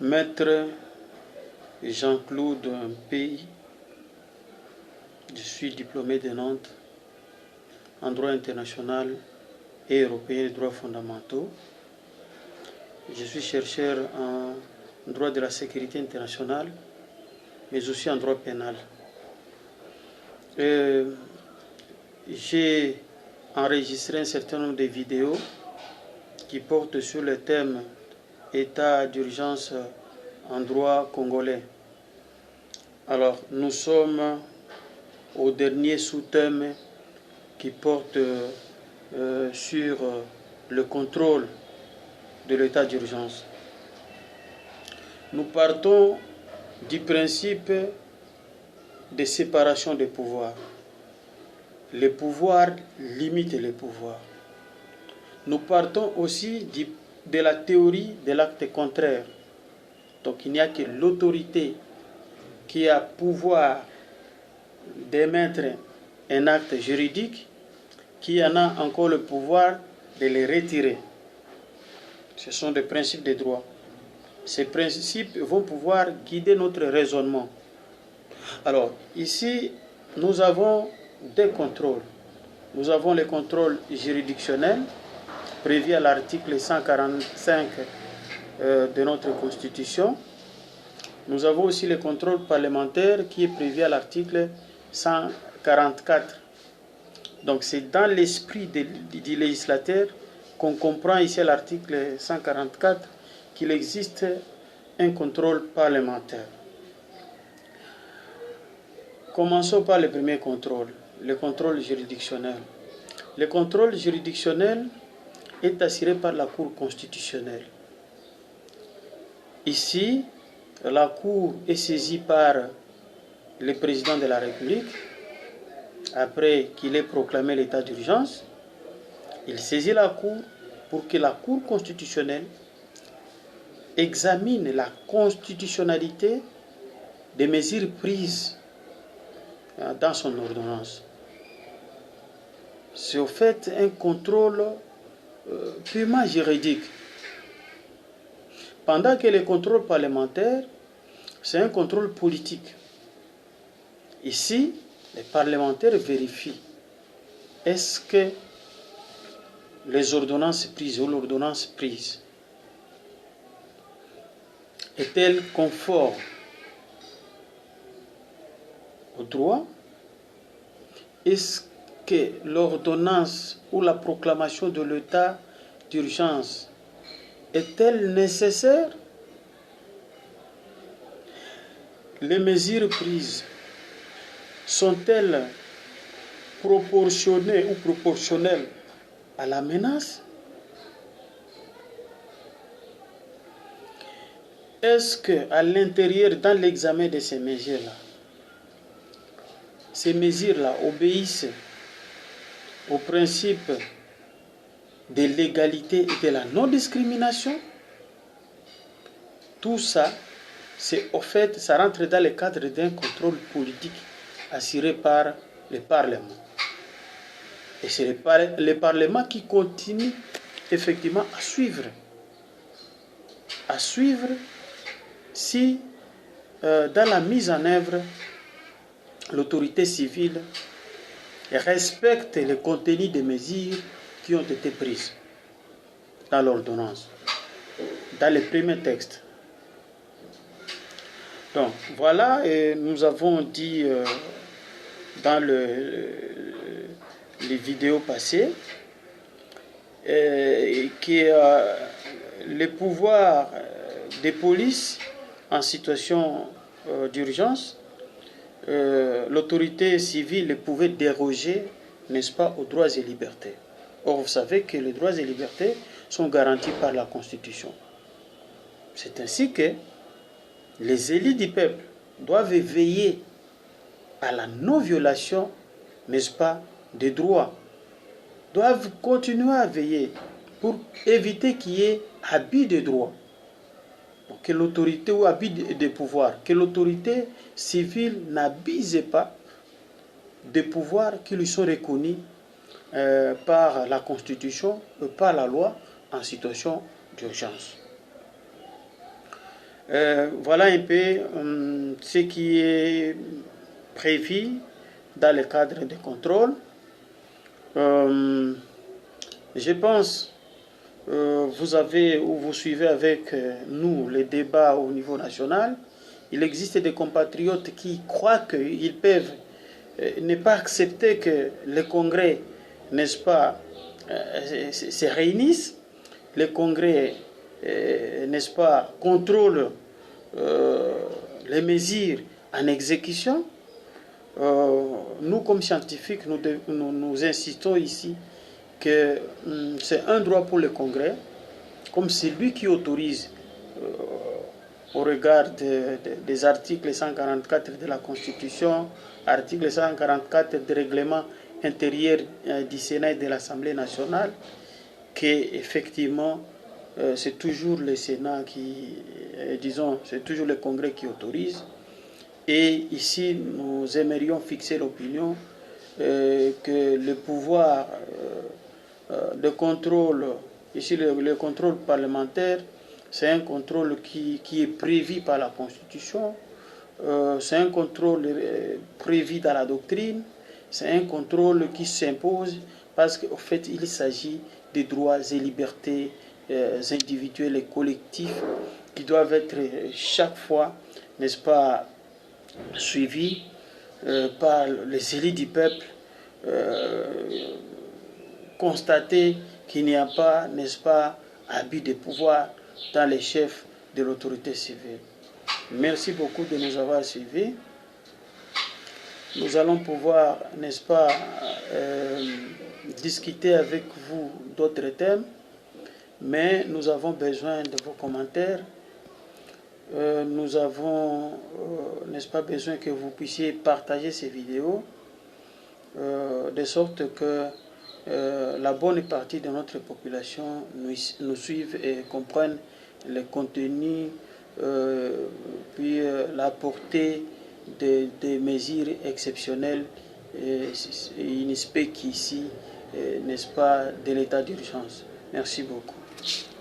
Maître Jean-Claude Pays, je suis diplômé de Nantes en droit international et européen des droits fondamentaux. Je suis chercheur en droit de la sécurité internationale, mais aussi en droit pénal. J'ai enregistré un certain nombre de vidéos qui portent sur le thème état d'urgence en droit congolais. Alors, nous sommes au dernier sous-thème qui porte sur le contrôle de l'état d'urgence. Nous partons du principe de séparation des pouvoirs. Les pouvoirs limitent les pouvoirs. Nous partons aussi de la théorie de l'acte contraire. Donc il n'y a que l'autorité qui a pouvoir d'émettre un acte juridique qui en a encore le pouvoir de les retirer. Ce sont des principes de droit. Ces principes vont pouvoir guider notre raisonnement. Alors, ici, nous avons des contrôles. Nous avons les contrôles juridictionnels prévus à l'article 145 de notre Constitution. Nous avons aussi le contrôle parlementaire qui est prévu à l'article 144. Donc, c'est dans l'esprit du législateur qu'on comprend ici à l'article 144 qu'il existe un contrôle parlementaire. Commençons par le premier contrôle, le contrôle juridictionnel. Le contrôle juridictionnel est assuré par la Cour constitutionnelle. Ici, la Cour est saisie par le président de la République après qu'il ait proclamé l'état d'urgence. Il saisit la Cour pour que la Cour constitutionnelle examine la constitutionnalité des mesures prises dans son ordonnance. C'est au fait un contrôle purement juridique. Pendant que le contrôle parlementaire, c'est un contrôle politique. Ici, les parlementaires vérifient est-ce que les ordonnances prises ou l'ordonnance prise est-elle conforme au droit? Est-ce que l'ordonnance ou la proclamation de l'état d'urgence est-elle nécessaire? Les mesures prises sont-elles proportionnées ou proportionnelles à la menace? Est-ce qu'à l'intérieur, dans l'examen de ces mesures-là obéissent au principe de l'égalité et de la non-discrimination? Tout ça, c'est au fait, ça rentre dans le cadre d'un contrôle politique assuré par le Parlement. Et c'est le Parlement qui continue effectivement à suivre si dans la mise en œuvre, l'autorité civile respecte le contenu des mesures qui ont été prises dans l'ordonnance, dans les premiers textes. Donc voilà, et nous avons dit dans les vidéos passées que les pouvoirs des polices en situation d'urgence, l'autorité civile pouvait déroger, n'est-ce pas, aux droits et libertés. Or, vous savez que les droits et libertés sont garantis par la Constitution. C'est ainsi que les élus du peuple doivent veiller à la non-violation, n'est-ce pas, des droits. Doivent continuer à veiller pour éviter qu'il y ait abus de droits. Que l'autorité ou abus de pouvoir, que l'autorité civile n'abuse pas des pouvoirs qui lui sont reconnus par la Constitution, par la loi en situation d'urgence. Voilà un peu ce qui est prévu dans le cadre des contrôles. Je pense vous suivez avec nous les débats au niveau national. Il existe des compatriotes qui croient qu'ils peuvent ne pas accepter que le Congrès, n'est-ce pas, se réunisse. Le Congrès, n'est-ce pas, contrôle les mesures en exécution. Nous, comme scientifiques, nous insistons ici que c'est un droit pour le Congrès, comme c'est lui qui autorise, au regard des articles 144 de la Constitution, article 144 du règlement intérieur du Sénat et de l'Assemblée nationale, qu'effectivement, c'est toujours le Sénat c'est toujours le Congrès qui autorise. Et ici, nous aimerions fixer l'opinion que le pouvoir de contrôle, ici le contrôle parlementaire, c'est un contrôle qui est prévu par la Constitution, c'est un contrôle prévu dans la doctrine, c'est un contrôle qui s'impose parce qu'en fait, il s'agit des droits et libertés individuels et collectifs qui doivent être chaque fois, n'est-ce pas, suivis par les élites du peuple, constater qu'il n'y a pas, n'est-ce pas, abus de pouvoir dans les chefs de l'autorité civile. Merci beaucoup de nous avoir suivis. Nous allons pouvoir, n'est-ce pas, discuter avec vous d'autres thèmes, mais nous avons besoin de vos commentaires. Nous avons, n'est-ce pas, besoin que vous puissiez partager ces vidéos, de sorte que la bonne partie de notre population nous suive et comprenne le contenu, puis la portée des mesures exceptionnelles inexpectées ici, n'est-ce pas, de l'état d'urgence. Merci beaucoup.